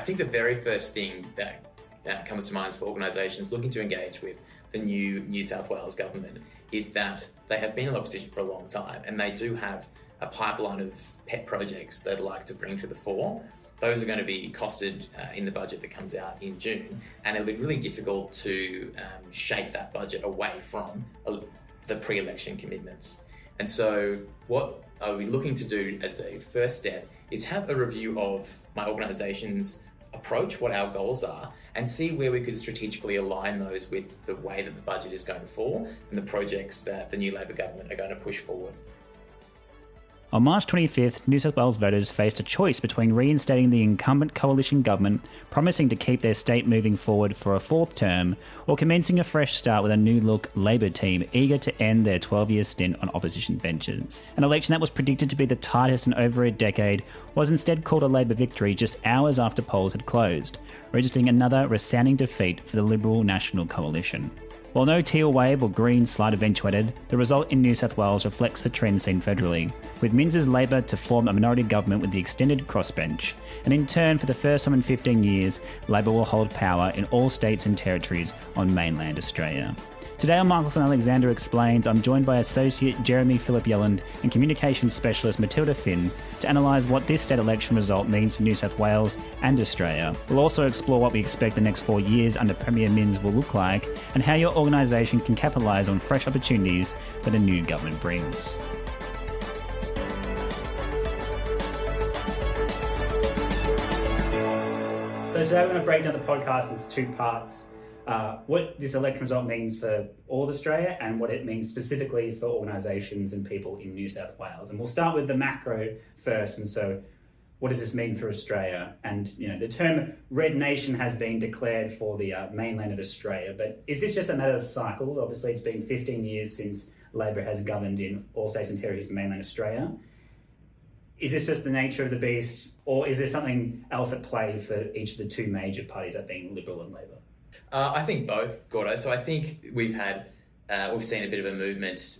think the very first thing that comes to mind for organisations looking to engage with the new New South Wales government is that they have been in opposition for a long time, and they do have a pipeline of pet projects they'd like to bring to the fore. Those are going to be costed in the budget that comes out in June, and it'll be really difficult to shape that budget away from the pre-election commitments. And so what I'll be looking to do as a first step is have a review of my organisation's approach, what our goals are, and see where we could strategically align those with the way that the budget is going to fall and the projects that the new Labor government are going to push forward. On March 25th, New South Wales voters faced a choice between reinstating the incumbent coalition government, promising to keep their state moving forward for a fourth term, or commencing a fresh start with a new-look Labor team eager to end their 12-year stint on opposition benches. An election that was predicted to be the tightest in over a decade was instead called a Labor victory just hours after polls had closed, registering another resounding defeat for the Liberal National Coalition. While no Teal Wave or green slide eventuated, the result in New South Wales reflects the trend seen federally, with Minns's Labor to form a minority government with the extended crossbench, and in turn, for the first time in 15 years, Labor will hold power in all states and territories on mainland Australia. Today on Michelson Alexander Explains, I'm joined by Associate Jeremy Phillip-Yelland and Communications Specialist Matilda to analyse what this state election result means for New South Wales and Australia. We'll also explore what we expect the next 4 years under Premier Minns will look like, and how your organisation can capitalise on fresh opportunities that a new government brings. So today we're going to break down the podcast into two parts. What this election result means for all of Australia and what it means specifically for organisations and people in New South Wales. And we'll start with the macro first. And so what does this mean for Australia? And the term Red Nation has been declared for the mainland of Australia. But is this just a matter of cycle? Obviously, it's been 15 years since Labor has governed in all states and territories of mainland Australia. Is this just the nature of the beast? Or is there something else at play for each of the two major parties, that being Liberal and Labor? I think both, Gordo. So I think we've seen a bit of a movement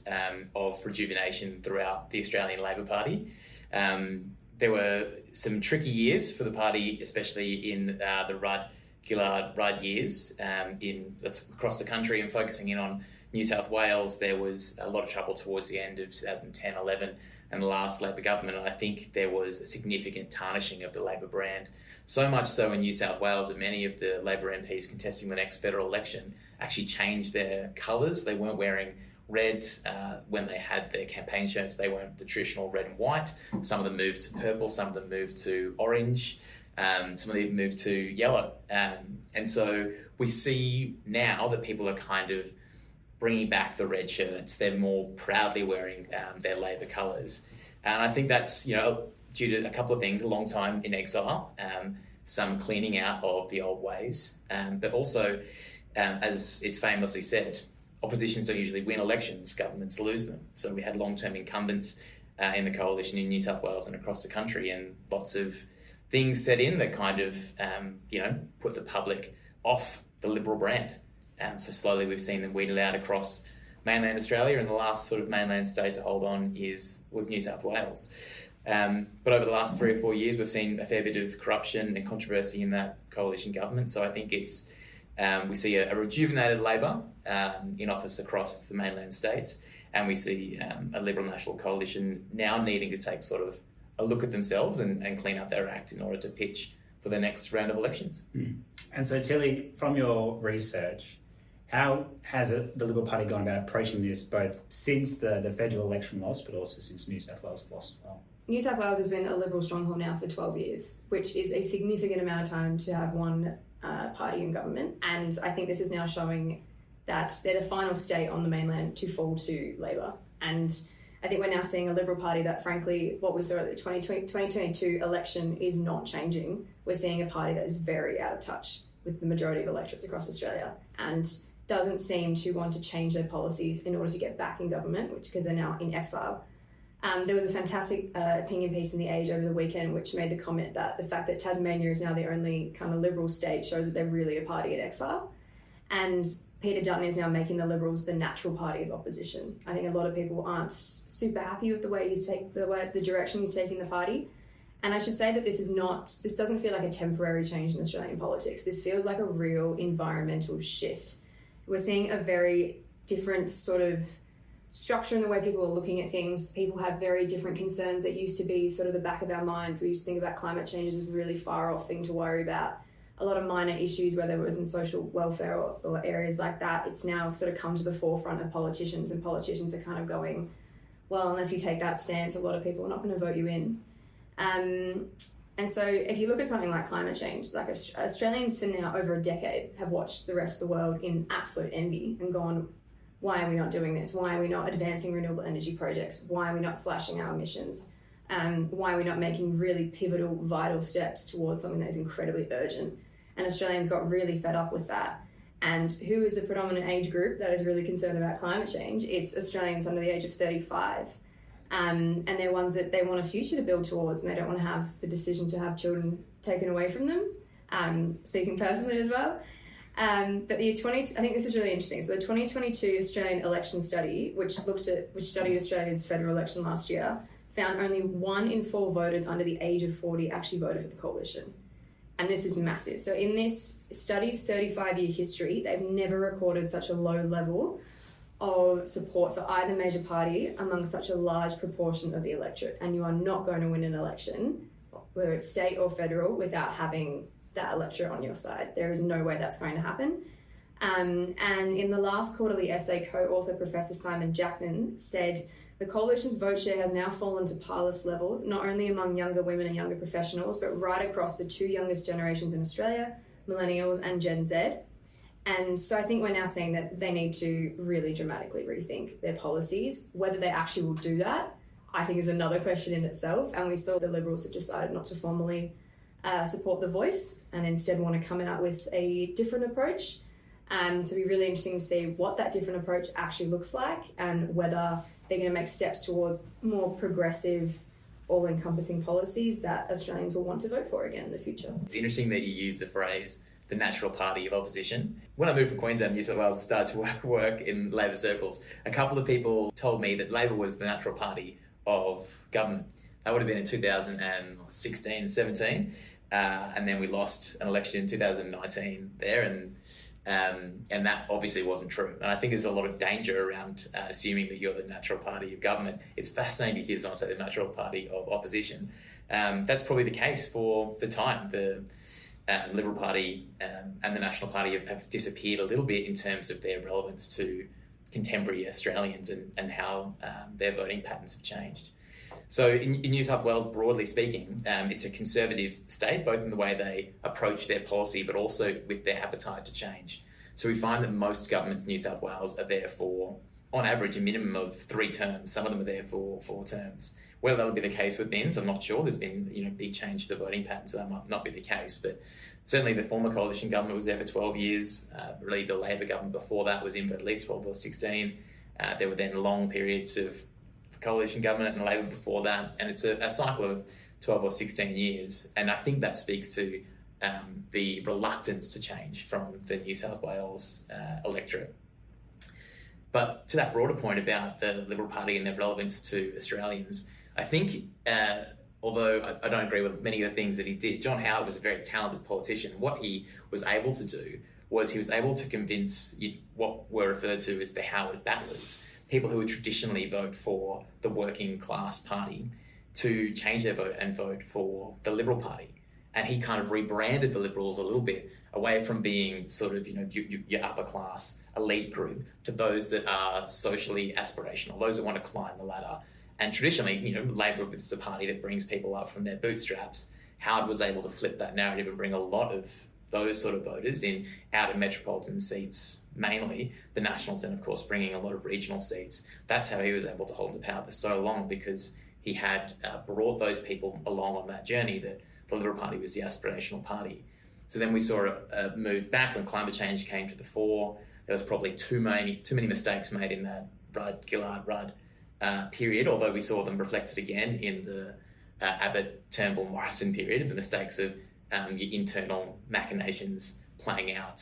of rejuvenation throughout the Australian Labor Party. There were some tricky years for the party, especially in the Rudd-Gillard years that's across the country, and focusing in on New South Wales. There was a lot of trouble towards the end of 2010-11 and the last Labor government, and I think there was a significant tarnishing of the Labor brand. So much so in New South Wales that many of the Labor MPs contesting the next federal election actually changed their colours. They weren't wearing red when they had their campaign shirts. They weren't the traditional red and white. Some of them moved to purple, some of them moved to orange, some of them moved to yellow. And so we see now that people are kind of bringing back the red shirts. They're more proudly wearing their Labor colours. And I think that's, due to a couple of things: a long time in exile, some cleaning out of the old ways, but also, as it's famously said, oppositions don't usually win elections, governments lose them. So we had long-term incumbents in the coalition in New South Wales and across the country, and lots of things set in that kind of, put the public off the Liberal brand. So slowly we've seen them weeded out across mainland Australia, and the last sort of mainland state to hold on was New South Wales. But over the last 3 or 4 years, we've seen a fair bit of corruption and controversy in that coalition government. So I think it's we see a rejuvenated Labor in office across the mainland states, and we see a Liberal National Coalition now needing to take sort of a look at themselves and clean up their act in order to pitch for the next round of elections. And so, Tilly, from your research, how has the Liberal Party gone about approaching this, both since the federal election loss, but also since New South Wales lost as well? New South Wales has been a Liberal stronghold now for 12 years, which is a significant amount of time to have one party in government. And I think this is now showing that they're the final state on the mainland to fall to Labor. And I think we're now seeing a Liberal Party that, frankly, what we saw at the 2022 election is not changing. We're seeing a party that is very out of touch with the majority of electorates across Australia and doesn't seem to want to change their policies in order to get back in government, because they're now in exile. There was a fantastic opinion piece in The Age over the weekend which made the comment that the fact that Tasmania is now the only kind of Liberal state shows that they're really a party in exile. And Peter Dutton is now making the Liberals the natural party of opposition. I think a lot of people aren't super happy with the way the direction he's taking the party. And I should say that this doesn't feel like a temporary change in Australian politics. This feels like a real environmental shift. We're seeing a very different sort of structure in the way people are looking at things. People have very different concerns that used to be sort of the back of our mind. We used to think about climate change as a really far off thing to worry about. A lot of minor issues, whether it was in social welfare or areas like that, it's now sort of come to the forefront of politicians, and politicians are kind of going, well, unless you take that stance, a lot of people are not going to vote you in. And so if you look at something like climate change, like Australians for now over a decade have watched the rest of the world in absolute envy and gone, why are we not doing this? Why are we not advancing renewable energy projects? Why are we not slashing our emissions? Why are we not making really pivotal, vital steps towards something that is incredibly urgent? And Australians got really fed up with that. And who is the predominant age group that is really concerned about climate change? It's Australians under the age of 35. And they're ones that they want a future to build towards, and they don't want to have the decision to have children taken away from them, speaking personally as well. But I think this is really interesting. So the 2022 Australian election study, which studied Australia's federal election last year, found only 1 in 4 voters under the age of 40 actually voted for the coalition. And this is massive. So in this study's 35-year history, they've never recorded such a low level of support for either major party among such a large proportion of the electorate. And you are not going to win an election, whether it's state or federal, without having that electorate on your side. There is no way that's going to happen. And in the last quarterly essay, co-author Professor Simon Jackman said, the coalition's vote share has now fallen to parlous levels, not only among younger women and younger professionals, but right across the 2 youngest generations in Australia, millennials and Gen Z. And so I think we're now seeing that they need to really dramatically rethink their policies. Whether they actually will do that, I think is another question in itself. And we saw the Liberals have decided not to formally support the voice and instead want to come out with a different approach. So it'll be really interesting to see what that different approach actually looks like and whether they're going to make steps towards more progressive, all-encompassing policies that Australians will want to vote for again in the future. It's interesting that you use the phrase, the natural party of opposition. When I moved from Queensland to New South Wales and started to work in Labor circles, a couple of people told me that Labor was the natural party of government. That would have been in 2016 and 17. And then we lost an election in 2019 there, and that obviously wasn't true. And I think there's a lot of danger around assuming that you're the natural party of government. It's fascinating to hear someone say the natural party of opposition. That's probably the case for the time. The Liberal Party and the National Party have disappeared a little bit in terms of their relevance to contemporary Australians and how their voting patterns have changed. So in New South Wales, broadly speaking, it's a conservative state, both in the way they approach their policy, but also with their appetite to change. So we find that most governments in New South Wales are there for, on average, a minimum of 3 terms. Some of them are there for 4 terms. Whether that'll be the case with Ben's, I'm not sure. There's been big change to the voting patterns, so that might not be the case. But certainly the former coalition government was there for 12 years. Really, the Labor government before that was in for at least 12 or 16. There were then long periods of coalition government and Labor before that, and it's a cycle of 12 or 16 years. And I think that speaks to the reluctance to change from the New South Wales electorate. But to that broader point about the Liberal Party and their relevance to Australians, I think, although I don't agree with many of the things that he did, John Howard was a very talented politician. What he was able to do was he was able to convince what were referred to as the Howard battlers, people who would traditionally vote for the working class party, to change their vote and vote for the Liberal Party. And he kind of rebranded the Liberals a little bit away from being sort of, your upper class elite group to those that are socially aspirational, those that want to climb the ladder. And traditionally, Labor is a party that brings people up from their bootstraps. Howard was able to flip that narrative and bring a lot of those sort of voters in out of metropolitan seats mainly, the Nationals then of course bringing a lot of regional seats. That's how he was able to hold the power for so long, because he had brought those people along on that journey that the Liberal Party was the aspirational party. So then we saw a move back when climate change came to the fore. There was probably too many mistakes made in that Rudd-Gillard-Rudd period, although we saw them reflected again in the Abbott-Turnbull-Morrison period, the mistakes of your internal machinations playing out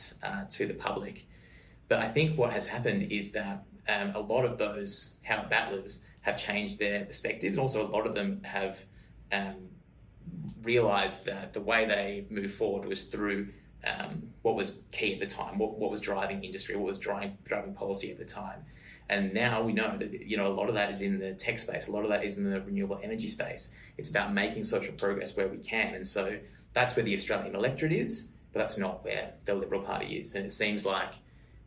to the public. But I think what has happened is that a lot of those Howard battlers have changed their perspectives. Also, a lot of them have realised that the way they moved forward was through what was key at the time, what was driving industry, what was driving policy at the time. And now we know that, a lot of that is in the tech space, a lot of that is in the renewable energy space. It's about making social progress where we can. And so that's where the Australian electorate is, but that's not where the Liberal Party is. And it seems like,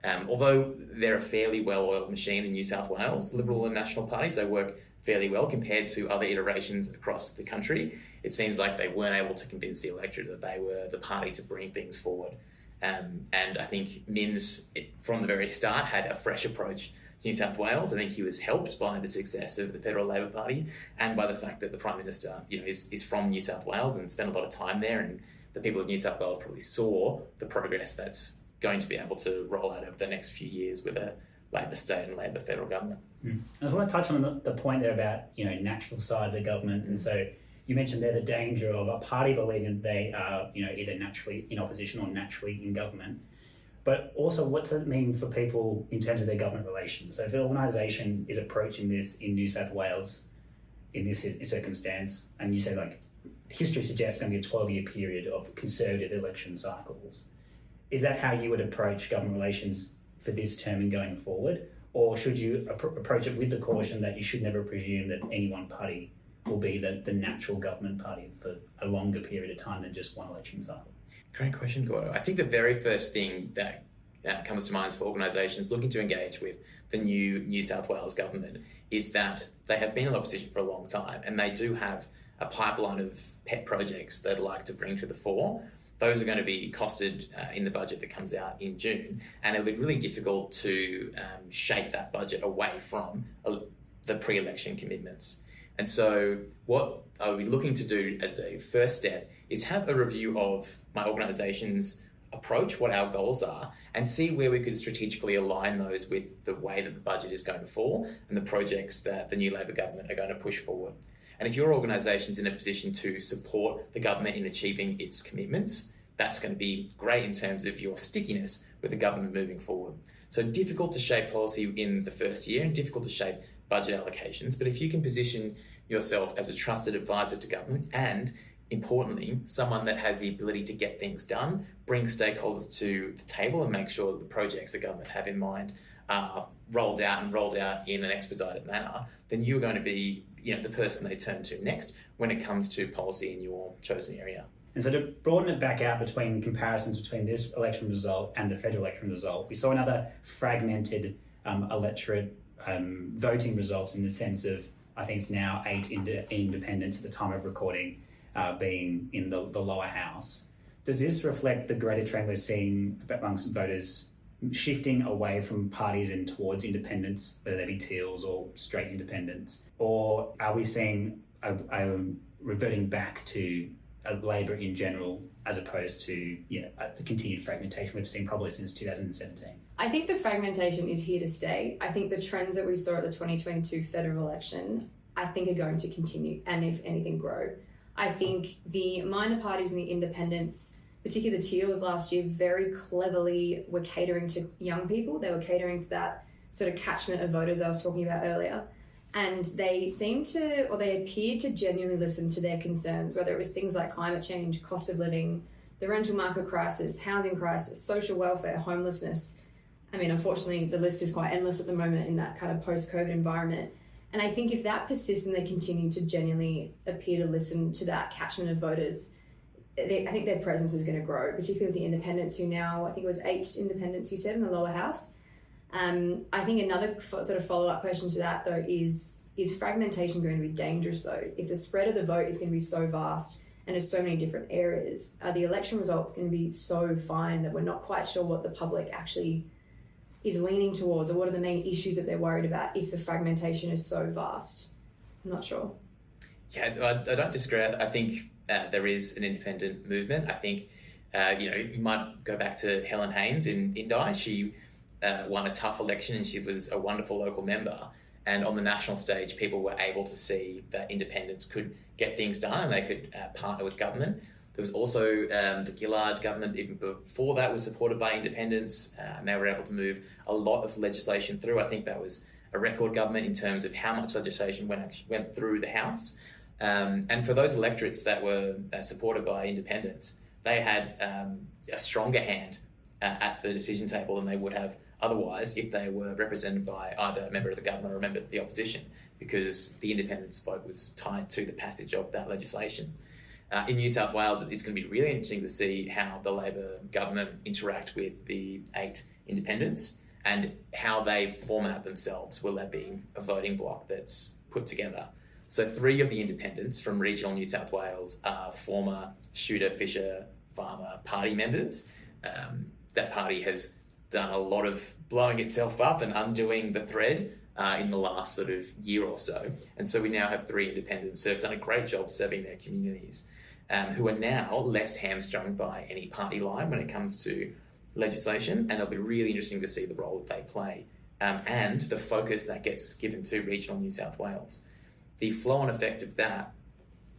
although they're a fairly well-oiled machine in New South Wales, Liberal and National parties, they work fairly well compared to other iterations across the country. It seems like they weren't able to convince the electorate that they were the party to bring things forward. And I think Minns, from the very start, had a fresh approach to New South Wales. I think he was helped by the success of the Federal Labor Party and by the fact that the Prime Minister, is from New South Wales and spent a lot of time there, and the people of New South Wales probably saw the progress that's going to be able to roll out over the next few years with a Labor state and Labor federal government. I want to touch on the point there about natural sides of government, and so you mentioned there the danger of a party believing they are either naturally in opposition or naturally in government, but also what does it mean for people in terms of their government relations? So if an organisation is approaching this in New South Wales in this circumstance, and you say history suggests going to be a 12-year period of conservative election cycles, is that how you would approach government relations for this term and going forward? Or should you approach it with the caution that you should never presume that any one party will be the natural government party for a longer period of time than just one election cycle? Great question, Gordo. I think the very first thing that comes to mind for organisations looking to engage with the New South Wales government is that they have been in opposition for a long time, and they do have a pipeline of pet projects they'd like to bring to the fore. Those are going to be costed in the budget that comes out in June, and it'll be really difficult to shape that budget away from the pre-election commitments. And so what I'll be looking to do as a first step is have a review of my organisation's approach, what our goals are, and see where we could strategically align those with the way that the budget is going to fall and the projects that the new Labor government are going to push forward. And if your organisation's in a position to support the government in achieving its commitments, that's going to be great in terms of your stickiness with the government moving forward. So difficult to shape policy in the first year and difficult to shape budget allocations. But if you can position yourself as a trusted advisor to government and, importantly, someone that has the ability to get things done, bring stakeholders to the table and make sure that the projects the government have in mind are rolled out in an expedited manner, then you're going to be the person they turn to next when it comes to policy in your chosen area. And so to broaden it back out between comparisons between this election result and the federal election result, we saw another fragmented electorate voting results in the sense of, I think it's now 8 independents at the time of recording being in the lower house. Does this reflect the greater trend we're seeing amongst voters shifting away from parties and towards independents, whether they be Teals or straight independents? Or are we seeing a reverting back to Labor in general as opposed to the continued fragmentation we've seen probably since 2017? I think the fragmentation is here to stay. I think the trends that we saw at the 2022 federal election, I think are going to continue and if anything grow. I think the minor parties and the independents, particularly the Teals last year, very cleverly were catering to young people. They were catering to that sort of catchment of voters I was talking about earlier. And they appeared to genuinely listen to their concerns, whether it was things like climate change, cost of living, the rental market crisis, housing crisis, social welfare, homelessness. I mean, unfortunately, the list is quite endless at the moment in that kind of post-COVID environment. And I think if that persists and they continue to genuinely appear to listen to that catchment of voters, I think their presence is going to grow, particularly with the independents who now, I think it was 8 independents you said in the lower house. I think another sort of follow-up question to that, though, is fragmentation going to be dangerous, though? If the spread of the vote is going to be so vast and there's so many different areas, are the election results going to be so fine that we're not quite sure what the public actually is leaning towards, or what are the main issues that they're worried about if the fragmentation is so vast? I'm not sure. Yeah, I don't disagree. I think there is an independent movement. I think, you might go back to Helen Haynes in Indi. She won a tough election and she was a wonderful local member. And on the national stage, people were able to see that independents could get things done and they could partner with government. There was also the Gillard government, even before that, was supported by independents. And they were able to move a lot of legislation through. I think that was a record government in terms of how much legislation went through the House. And for those electorates that were supported by independents, they had a stronger hand at the decision table than they would have otherwise if they were represented by either a member of the government or a member of the opposition, because the independents' vote was tied to the passage of that legislation. In New South Wales, it's going to be really interesting to see how the Labor government interact with the 8 independents and how they format themselves. Will that be a voting bloc that's put together? So 3 of the independents from regional New South Wales are former Shooter, Fisher, Farmer party members. That party has done a lot of blowing itself up and undoing the thread in the last sort of year or so. And so we now have 3 independents that have done a great job serving their communities, who are now less hamstrung by any party line when it comes to legislation. And it'll be really interesting to see the role that they play and the focus that gets given to regional New South Wales. The flow-on effect of that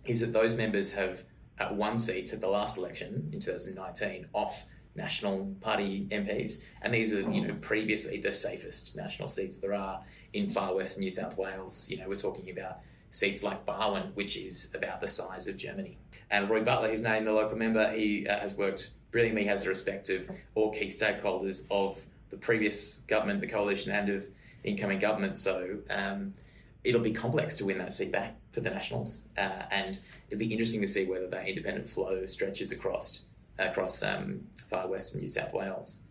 is that those members have won seats at the last election in 2019 off National Party MPs, and these are, previously the safest national seats there are in far western New South Wales. We're talking about seats like Barwon, which is about the size of Germany. And Roy Butler, who's named the local member, he has worked brilliantly, has the respect of all key stakeholders of the previous government, the coalition, and of incoming government. So it'll be complex to win that seat back for the Nationals, and it'll be interesting to see whether that independent flow stretches across far western New South Wales.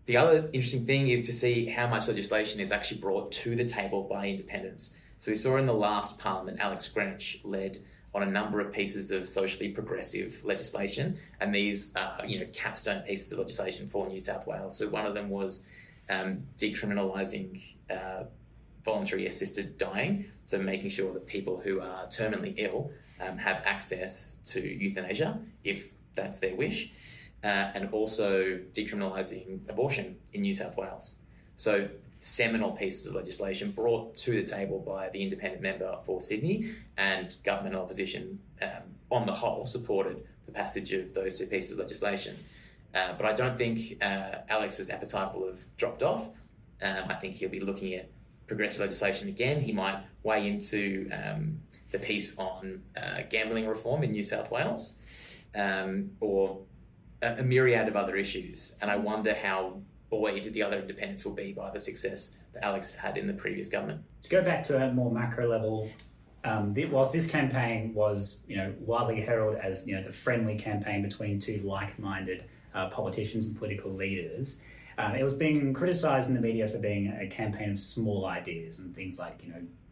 The other interesting thing is to see how much legislation is actually brought to the table by independents. So we saw in the last parliament, Alex Greenwich led on a number of pieces of socially progressive legislation, and these are capstone pieces of legislation for New South Wales. So one of them was decriminalising voluntary assisted dying, so making sure that people who are terminally ill have access to euthanasia if that's their wish, and also decriminalising abortion in New South Wales. So seminal pieces of legislation brought to the table by the independent member for Sydney, and government and opposition on the whole supported the passage of those 2 pieces of legislation. But I don't think Alex's appetite will have dropped off. I think he'll be looking at progressive legislation again. He might weigh into the piece on gambling reform in New South Wales, or a myriad of other issues. And I wonder how buoyed the other independents will be by the success that Alex had in the previous government. To go back to a more macro level, whilst this campaign was, widely heralded as, the friendly campaign between 2 like-minded politicians and political leaders, it was being criticised in the media for being a campaign of small ideas, and things like,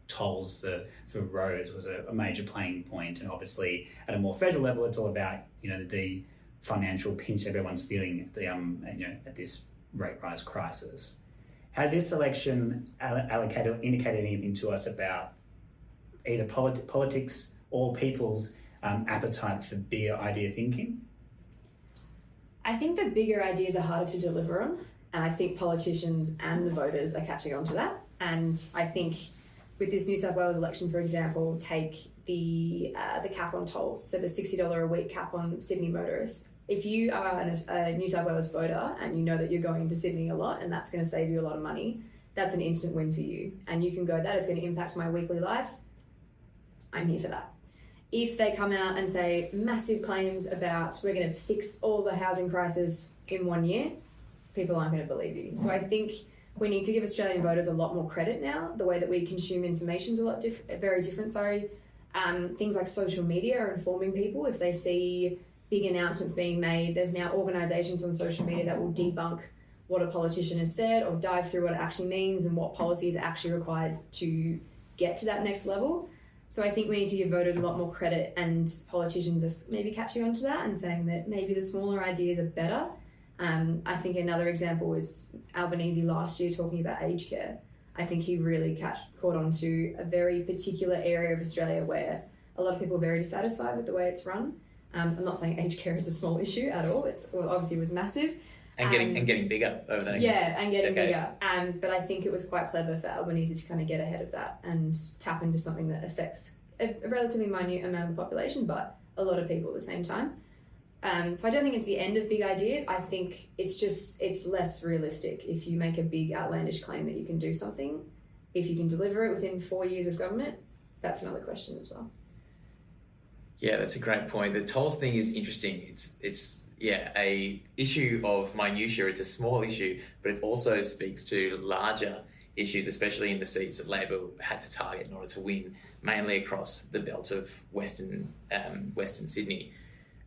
tolls for roads was a major playing point. And obviously at a more federal level, it's all about, the financial pinch everyone's feeling at the at this rate rise crisis. Has this election indicated anything to us about either politics or people's appetite for bigger idea thinking? I think the bigger ideas are harder to deliver on, and I think politicians and the voters are catching on to that. And I think with this New South Wales election, for example, take the cap on tolls, so the $60 a week cap on Sydney motorists. If you are a New South Wales voter and you know that you're going to Sydney a lot and that's going to save you a lot of money, that's an instant win for you. And you can go, that is going to impact my weekly life. I'm here for that. If they come out and say massive claims about we're going to fix all the housing crisis in 1 year, people aren't going to believe you. So I think we need to give Australian voters a lot more credit now. The way that we consume information is very different. Things like social media are informing people. If they see big announcements being made, there's now organisations on social media that will debunk what a politician has said or dive through what it actually means and what policies are actually required to get to that next level. So I think we need to give voters a lot more credit, and politicians are maybe catching on to that and saying that maybe the smaller ideas are better. I think another example was Albanese last year talking about aged care. I think he really caught on to a very particular area of Australia where a lot of people are very dissatisfied with the way it's run. I'm not saying aged care is a small issue at all. Obviously it was massive. And getting bigger over the next getting decade. bigger. But I think it was quite clever for Albanese to kind of get ahead of that and tap into something that affects a relatively minute amount of the population, but a lot of people at the same time. So I don't think it's the end of big ideas. I think it's less realistic if you make a big outlandish claim that you can do something. If you can deliver it within 4 years of government, that's another question as well. Yeah, that's a great point. The tolls thing is interesting. It's a issue of minutiae. It's a small issue, but it also speaks to larger issues, especially in the seats that Labor had to target in order to win, mainly across the belt of Western Sydney.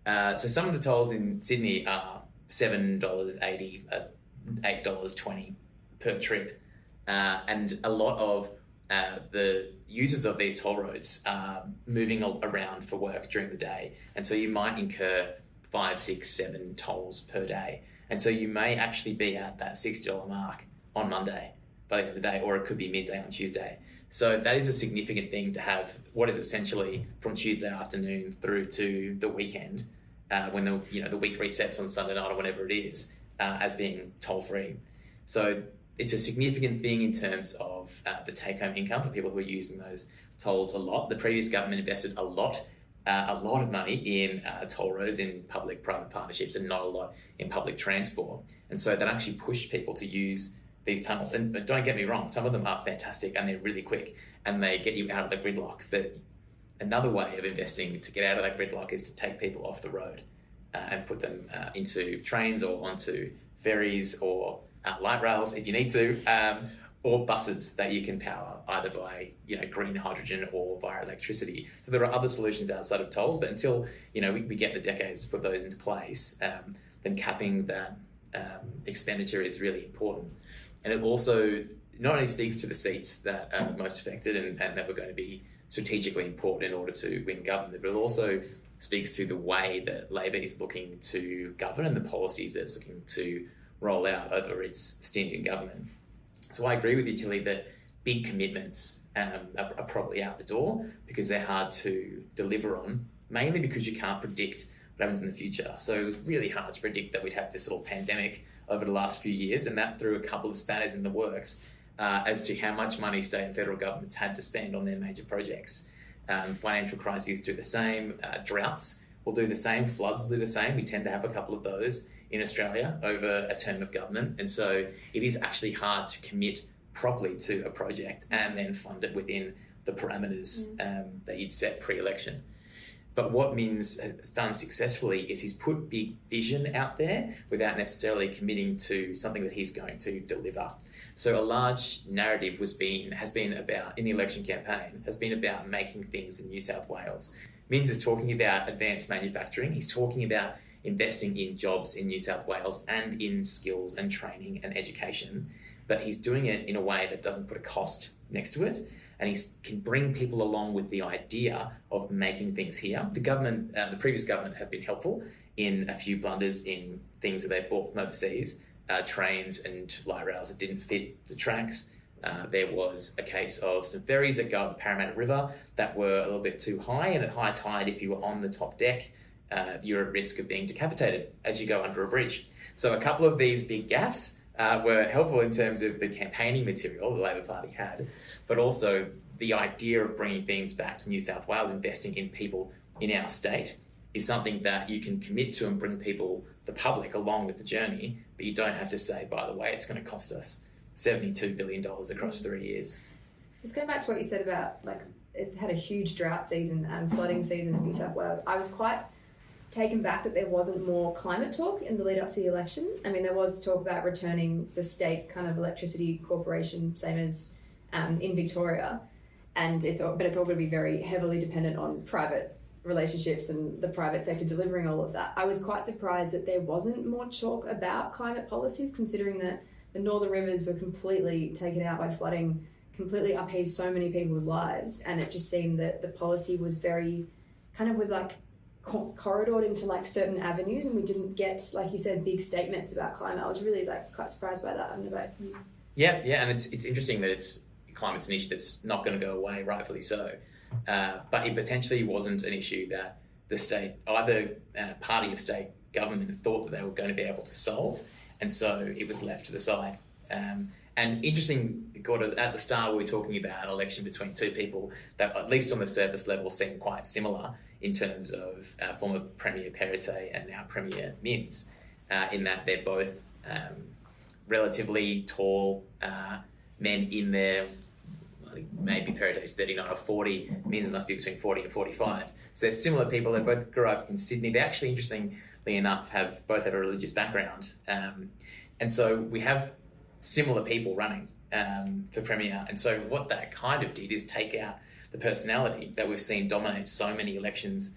So some of the tolls in Sydney are $7.80, $8.20 per trip, and a lot of the users of these toll roads are moving around for work during the day, and so you might incur 5, 6, 7 tolls per day, and so you may actually be at that $60 mark on Monday by the end of the day, or it could be midday on Tuesday. So that is a significant thing to have what is essentially from Tuesday afternoon through to the weekend, when the week resets on Sunday night or whenever it is, as being toll free. So it's a significant thing in terms of the take-home income for people who are using those tolls a lot. The previous government invested a lot of money in toll roads, in public-private partnerships, and not a lot in public transport. And so that actually pushed people to use these tunnels. And don't get me wrong, some of them are fantastic and they're really quick and they get you out of the gridlock. But another way of investing to get out of that gridlock is to take people off the road and put them into trains or onto ferries or light rails if you need to, or buses that you can power either by green hydrogen or via electricity. So there are other solutions outside of tolls, but until we get the decades to put those into place, then capping that expenditure is really important. And it also not only speaks to the seats that are most affected and that were going to be strategically important in order to win government, but it also speaks to the way that Labor is looking to govern and the policies that it's looking to roll out over its stint in government. So I agree with you, Tilly, that big commitments are probably out the door because they're hard to deliver on, mainly because you can't predict what happens in the future. So it was really hard to predict that we'd have this little pandemic over the last few years, and that threw a couple of spanners in the works as to how much money state and federal governments had to spend on their major projects. Financial crises do the same, droughts will do the same, floods will do the same. We tend to have a couple of those in Australia over a term of government, and so it is actually hard to commit properly to a project and then fund it within the parameters that you'd set pre-election. But what Minns has done successfully is he's put big vision out there without necessarily committing to something that he's going to deliver. So a large narrative has been about, in the election campaign, has been about making things in New South Wales. Minns is talking about advanced manufacturing. He's talking about investing in jobs in New South Wales and in skills and training and education. But he's doing it in a way that doesn't put a cost next to it. And he can bring people along with the idea of making things here. The previous government have been helpful in a few blunders in things that they've bought from overseas, trains and light rails that didn't fit the tracks. There was a case of some ferries that go up the Parramatta River that were a little bit too high, and at high tide, if you were on the top deck, you're at risk of being decapitated as you go under a bridge. So a couple of these big gaffes were helpful in terms of the campaigning material the Labor Party had, but also the idea of bringing things back to New South Wales, investing in people in our state, is something that you can commit to and bring people, the public, along with the journey, but you don't have to say, by the way, it's going to cost us $72 billion across 3 years. Just going back to what you said about, it's had a huge drought season and flooding season in New South Wales. I was quite taken back that there wasn't more climate talk in the lead up to the election. I mean, there was talk about returning the state kind of electricity corporation, same as in Victoria, but it's all going to be very heavily dependent on private relationships and the private sector delivering all of that. I was quite surprised that there wasn't more talk about climate policies, considering that the northern rivers were completely taken out by flooding, completely upheaved so many people's lives, and it just seemed that the policy was very corridored into certain avenues, and we didn't get, like you said, big statements about climate. I was really quite surprised by that. I don't know about you. Yeah, and it's interesting that climate's an issue that's not going to go away, rightfully so. But it potentially wasn't an issue that the state, either party of state government, thought that they were going to be able to solve, and so it was left to the side. And interesting, Gordon, at the start we were talking about an election between two people that, at least on the surface level, seem quite similar in terms of former Premier Perrottet and now Premier Minns, in that they're both relatively tall men in their, maybe Perrottet's 39 or 40, Minns must be between 40 and 45. So they're similar people. They both grew up in Sydney. They actually, interestingly enough, both have a religious background. And so we have similar people running for Premier. And so what that kind of did is take out the personality that we've seen dominate so many elections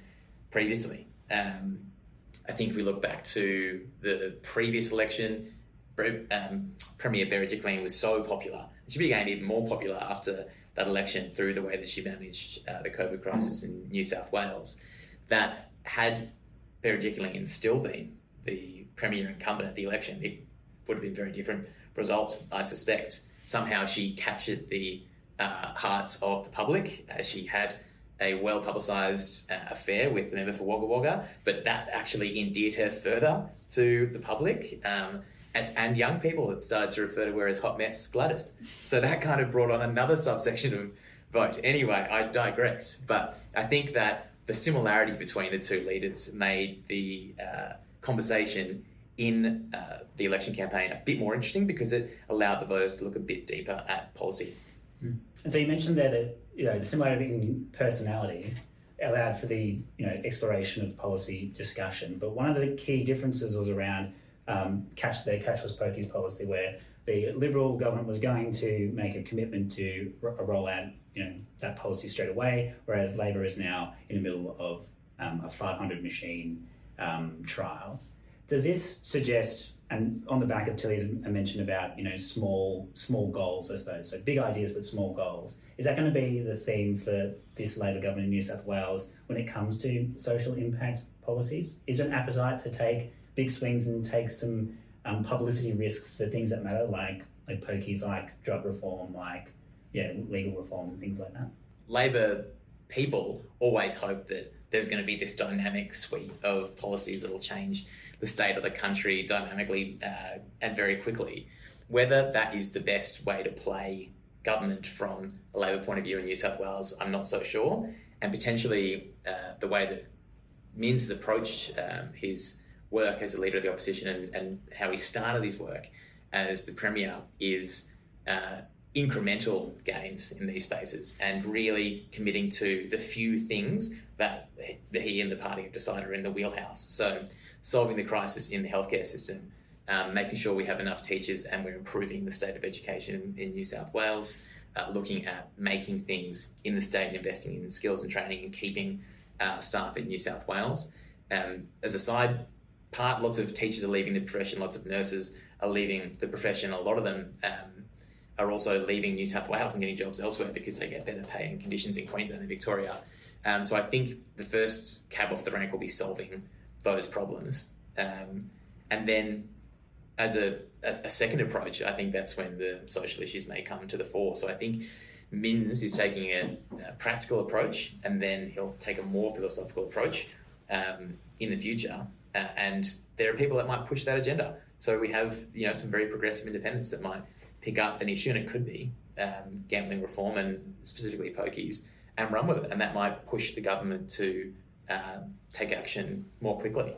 previously. I think if we look back to the previous election, Premier Berejiklian was so popular. She became even more popular after that election through the way that she managed the COVID crisis in New South Wales. That had Berejiklian still been the Premier incumbent at the election, it would have been a very different result, I suspect. Somehow she captured the hearts of the public. She had a well-publicised affair with the member for Wagga Wagga, but that actually endeared her further to the public. And young people that started to refer to her as Hot Mess Gladys. So that kind of brought on another subsection of vote. Anyway, I digress. But I think that the similarity between the two leaders made the conversation in the election campaign a bit more interesting because it allowed the voters to look a bit deeper at policy. And so you mentioned there that the similarity in personality allowed for the exploration of policy discussion. But one of the key differences was around their cashless pokies policy, where the Liberal government was going to make a commitment to roll out that policy straight away, whereas Labor is now in the middle of a 500 machine trial. Does this suggest, and on the back of Tilly's mention about small goals, I suppose, so big ideas but small goals, is that going to be the theme for this Labor government in New South Wales when it comes to social impact policies? Is there an appetite to take big swings and take some publicity risks for things that matter, like pokies, like drug reform, legal reform and things like that? Labor people always hope that there's going to be this dynamic suite of policies that will change the state of the country dynamically and very quickly. Whether that is the best way to play government from a Labor point of view in New South Wales, I'm not so sure. And potentially the way that Minns has approached his work as a leader of the opposition and how he started his work as the Premier is incremental gains in these spaces and really committing to the few things that he and the party have decided are in the wheelhouse. So solving the crisis in the healthcare system, making sure we have enough teachers and we're improving the state of education in New South Wales, looking at making things in the state and investing in skills and training and keeping staff in New South Wales. As a side part, lots of teachers are leaving the profession, lots of nurses are leaving the profession. A lot of them are also leaving New South Wales and getting jobs elsewhere because they get better pay and conditions in Queensland and Victoria. So I think the first cab off the rank will be solving those problems. And then as a second approach, I think that's when the social issues may come to the fore. So I think Minns is taking a practical approach, and then he'll take a more philosophical approach in the future. And there are people that might push that agenda. So we have some very progressive independents that might pick up an issue, and it could be gambling reform and specifically pokies, and run with it. And that might push the government to take action more quickly.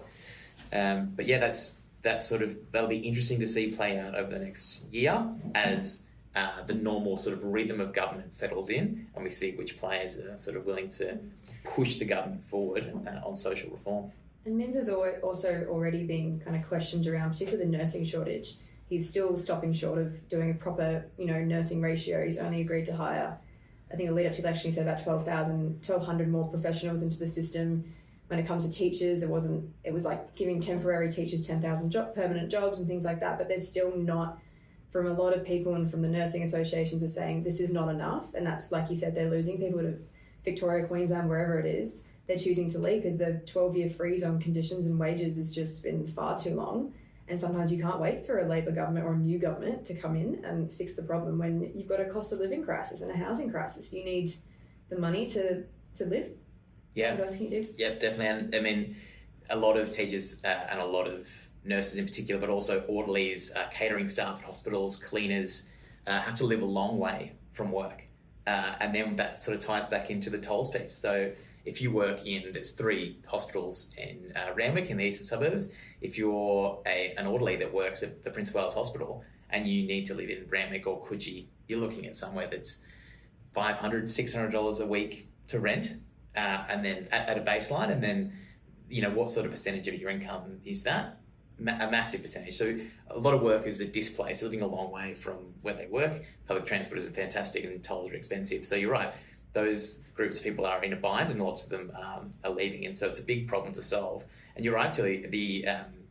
But yeah, that'll be interesting to see play out over the next year as the normal sort of rhythm of government settles in, and we see which players are sort of willing to push the government forward on social reform. And Minns is also already being kind of questioned around, particularly the nursing shortage. He's still stopping short of doing a proper, nursing ratio. He's only agreed to hire, I think, a lead up to the election, he said about 1,200 more professionals into the system. When it comes to teachers, it was like giving temporary teachers 10,000 permanent jobs and things like that. But there's still not, from a lot of people and from the nursing associations are saying this is not enough. And that's, like you said, they're losing people to Victoria, Queensland, wherever it is. They're choosing to leave because the 12-year freeze on conditions and wages has just been far too long. And sometimes you can't wait for a Labor government or a new government to come in and fix the problem when you've got a cost of living crisis and a housing crisis. You need the money to live. Yeah. What else can you do? Yeah, definitely. And I mean, a lot of teachers and a lot of nurses in particular, but also orderlies, catering staff at hospitals, cleaners, have to live a long way from work. And then that sort of ties back into the tolls piece. So if you work there's 3 hospitals in Randwick in the eastern suburbs. If you're an orderly that works at the Prince of Wales Hospital and you need to live in Randwick or Coogee, you're looking at somewhere that's $500, $600 a week to rent. and then at a baseline, and then, what sort of percentage of your income is that? A massive percentage. So a lot of workers are displaced, living a long way from where they work. Public transport isn't fantastic and tolls are expensive. So you're right, those groups of people are in a bind and lots of them are leaving. And so it's a big problem to solve. And you're right, Tilly, the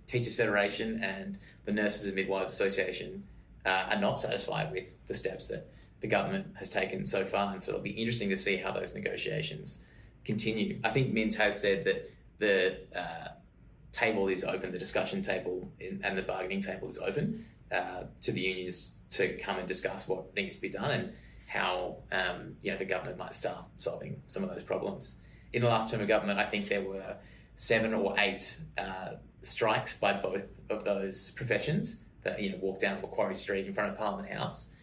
Teachers Federation and the Nurses and Midwives Association are not satisfied with the steps that the government has taken so far. And so it'll be interesting to see how those negotiations continue. I think Minns has said that the table is open, the discussion table and the bargaining table is open to the unions to come and discuss what needs to be done and how the government might start solving some of those problems. In the last term of government, I think there were 7 or 8 strikes by both of those professions that walked down Macquarie Street in front of Parliament House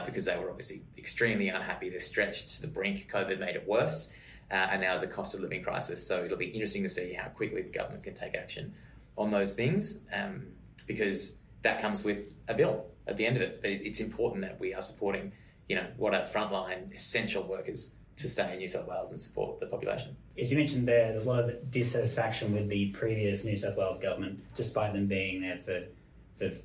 because they were obviously extremely unhappy. They're stretched to the brink. COVID made it worse. And now there's a cost of living crisis. So it'll be interesting to see how quickly the government can take action on those things because that comes with a bill at the end of it. But it's important that we are supporting, what are frontline essential workers to stay in New South Wales and support the population. As you mentioned there's a lot of dissatisfaction with the previous New South Wales government, despite them being there for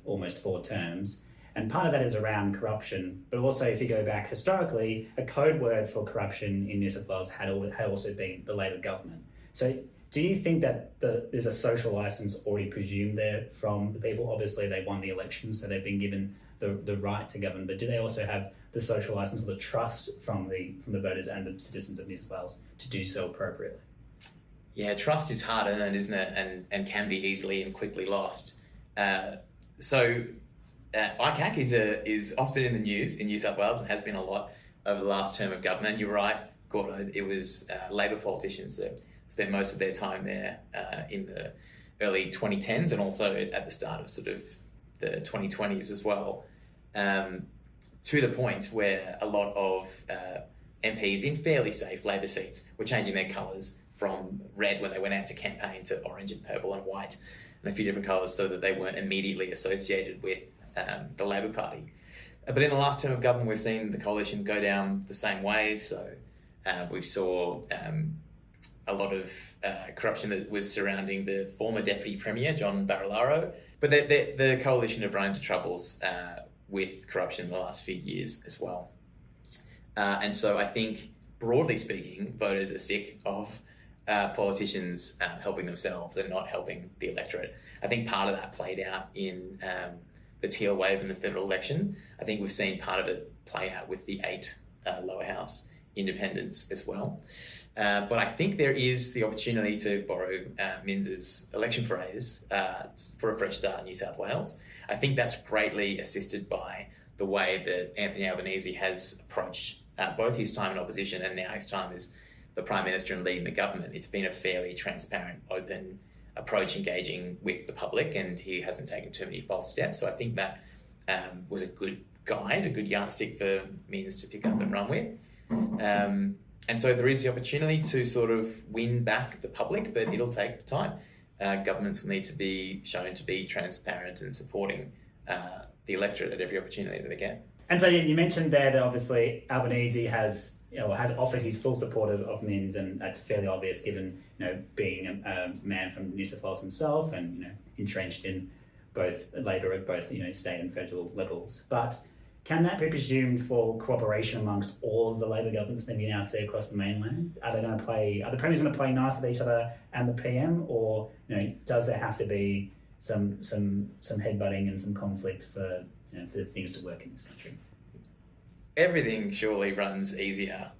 almost 4 terms. And part of that is around corruption, but also if you go back historically, a code word for corruption in New South Wales had also been the Labor government. So do you think that there's a social licence already presumed there from the people? Obviously they won the election, so they've been given the right to govern, but do they also have the social licence or the trust from the voters and the citizens of New South Wales to do so appropriately? Yeah, trust is hard earned, isn't it? And can be easily and quickly lost. ICAC is often in the news in New South Wales and has been a lot over the last term of government. You're right, Gordo, it was Labor politicians that spent most of their time there in the early 2010s and also at the start of sort of the 2020s as well, to the point where a lot of MPs in fairly safe Labor seats were changing their colours from red when they went out to campaign to orange and purple and white and a few different colours so that they weren't immediately associated with the Labor Party. But in the last term of government, we've seen the coalition go down the same way. So we saw a lot of corruption that was surrounding the former Deputy Premier, John Barilaro. But the coalition have run into troubles with corruption in the last few years as well. And so I think, broadly speaking, voters are sick of politicians helping themselves and not helping the electorate. I think part of that played out in the Teal Wave in the federal election. I think we've seen part of it play out with the 8 lower house independents as well. But I think there is the opportunity, to borrow Minns's election phrase, for a fresh start in New South Wales. I think that's greatly assisted by the way that Anthony Albanese has approached both his time in opposition and now his time as the Prime Minister and leading the government. It's been a fairly transparent, open approach, engaging with the public, and he hasn't taken too many false steps. So I think that was a good guide, a good yardstick for Minns to pick up and run with. And so there is the opportunity to sort of win back the public, but it'll take time. Governments will need to be shown to be transparent and supporting the electorate at every opportunity that they get. And so you mentioned there that obviously Albanese has offered his full support of Minns, and that's fairly obvious given being a man from New South Wales himself and entrenched in both Labor at both state and federal levels. But can that be presumed for cooperation amongst all of the Labor governments that we now see across the mainland? Are the premiers going to play nice with each other and the PM, or does there have to be some headbutting and some conflict for things to work in this country? Everything surely runs easier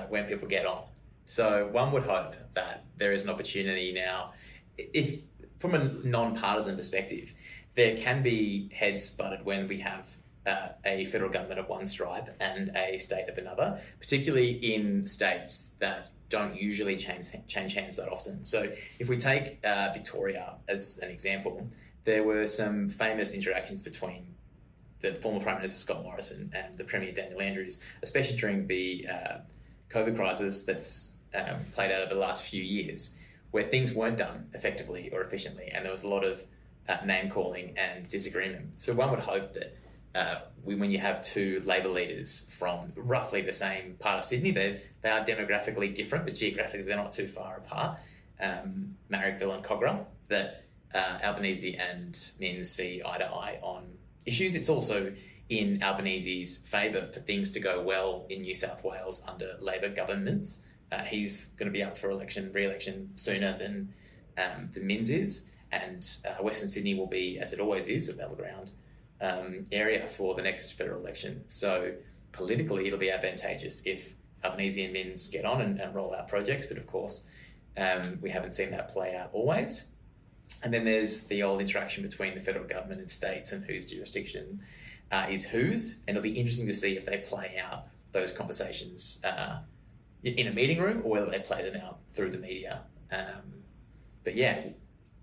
when people get on. So one would hope that there is an opportunity now, if from a non-partisan perspective, there can be heads butted when we have a federal government of one stripe and a state of another, particularly in states that don't usually change hands that often. So if we take Victoria as an example, there were some famous interactions between the former Prime Minister Scott Morrison and the Premier Daniel Andrews, especially during the COVID crisis that's played out over the last few years, where things weren't done effectively or efficiently, and there was a lot of name-calling and disagreement. So one would hope that when you have two Labor leaders from roughly the same part of Sydney, they are demographically different, but geographically they're not too far apart. Marrickville and Cogra, that Albanese and Minns see eye to eye on issues. It's also in Albanese's favour for things to go well in New South Wales under Labor governments. He's going to be up for re-election sooner than Minns is, and Western Sydney will be, as it always is, a battleground area for the next federal election. So politically, it'll be advantageous if Albanese and Minns get on and roll out projects, but of course, we haven't seen that play out always. And then there's the old interaction between the federal government and states and whose jurisdiction is whose, and it'll be interesting to see if they play out those conversations in a meeting room or whether they play them out through the media. But yeah,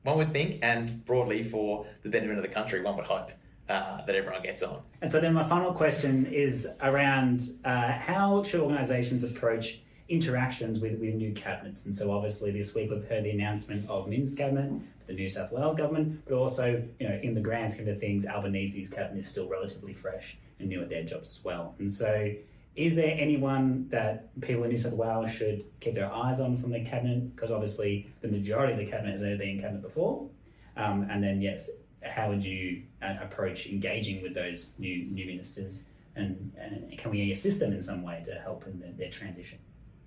one would think, and broadly for the betterment of the country, one would hope that everyone gets on. And so then my final question is around how should organisations approach interactions with new cabinets? And so obviously this week we've heard the announcement of Minns' cabinet, the New South Wales government, but also, in the grand scheme of things, Albanese's cabinet is still relatively fresh and new at their jobs as well. And so is there anyone that people in New South Wales should keep their eyes on from the cabinet? Because obviously the majority of the cabinet has never been in cabinet before. And then, yes, how would you approach engaging with those new ministers? And can we assist them in some way to help in their transition?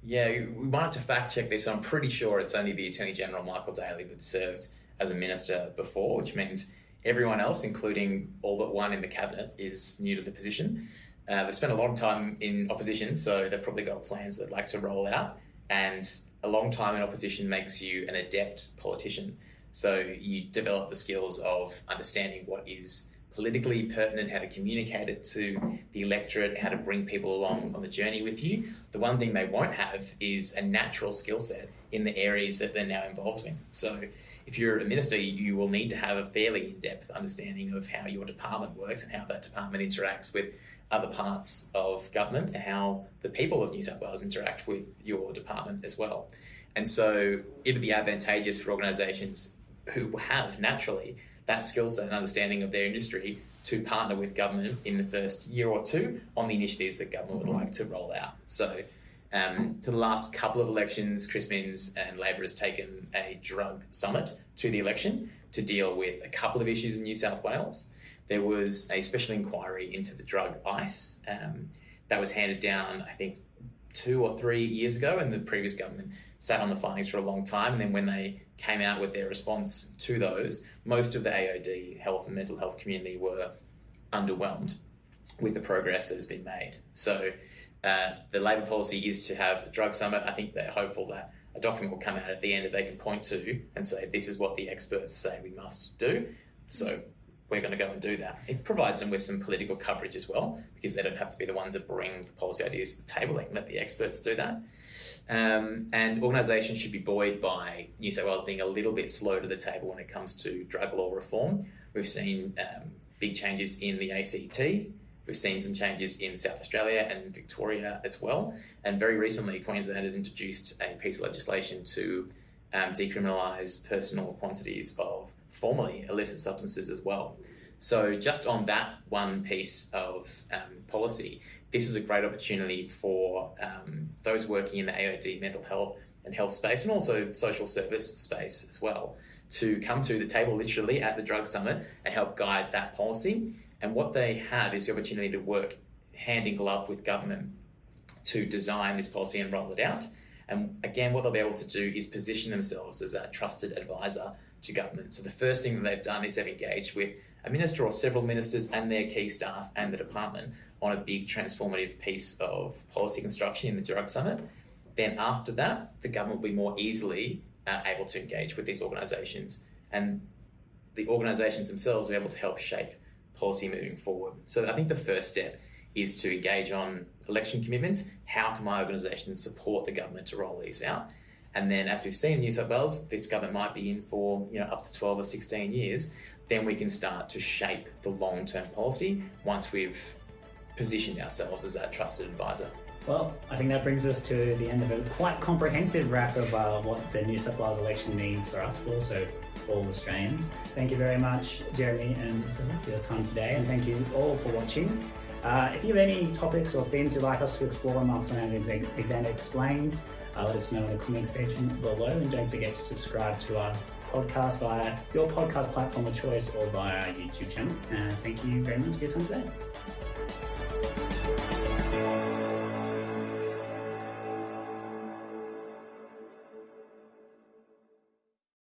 Yeah, we might have to fact check this. I'm pretty sure it's only the Attorney General, Michael Daly, that served as a minister before, which means everyone else, including all but one in the cabinet, is new to the position. They've spent a long time in opposition, so they've probably got plans they'd like to roll out. And a long time in opposition makes you an adept politician. So you develop the skills of understanding what is politically pertinent, how to communicate it to the electorate, how to bring people along on the journey with you. The one thing they won't have is a natural skill set in the areas that they're now involved in. So if you're a minister, you will need to have a fairly in-depth understanding of how your department works and how that department interacts with other parts of government and how the people of New South Wales interact with your department as well. And so it'll be advantageous for organisations who have naturally that skill set and understanding of their industry to partner with government in the first year or two on the initiatives that government would like to roll out. So to the last couple of elections, Chris Minns and Labor has taken a drug summit to the election to deal with a couple of issues in New South Wales. There was a special inquiry into the drug ice that was handed down, I think, 2 or 3 years ago, and the previous government sat on the findings for a long time. And then when they came out with their response to those, most of the AOD health and mental health community were underwhelmed with the progress that has been made. So the Labor policy is to have a drug summit. I think they're hopeful that a document will come out at the end that they can point to and say, this is what the experts say we must do. So we're going to go and do that. It provides them with some political coverage as well, because they don't have to be the ones that bring the policy ideas to the table. They can let the experts do that. And organisations should be buoyed by New South Wales being a little bit slow to the table when it comes to drug law reform. We've seen big changes in the ACT. We've seen some changes in South Australia and Victoria as well. And very recently, Queensland has introduced a piece of legislation to decriminalise personal quantities of formerly illicit substances as well. So just on that one piece of policy, this is a great opportunity for those working in the AOD mental health and health space, and also social service space as well, to come to the table literally at the drug summit and help guide that policy. And what they have is the opportunity to work hand in glove with government to design this policy and roll it out. And again, what they'll be able to do is position themselves as that trusted advisor to government. So the first thing that they've done is they've engaged with a minister or several ministers and their key staff and the department on a big transformative piece of policy construction in the drug summit. Then after that, the government will be more easily able to engage with these organisations, and the organisations themselves will be able to help shape policy moving forward. So I think the first step is to engage on election commitments. How can my organisation support the government to roll these out? And then, as we've seen in New South Wales, this government might be in for up to 12 or 16 years. Then we can start to shape the long-term policy once we've positioned ourselves as that trusted advisor. Well, I think that brings us to the end of a quite comprehensive wrap of what the New South Wales election means for us, but also all Australians. Thank you very much, Jeremy and Matilda, for your time today, and thank you all for watching. If you have any topics or themes you'd like us to explore on Michelson Alexander Explains, let us know in the comment section below, and don't forget to subscribe to our podcast via your podcast platform of choice or via our YouTube channel. Thank you very much for your time today.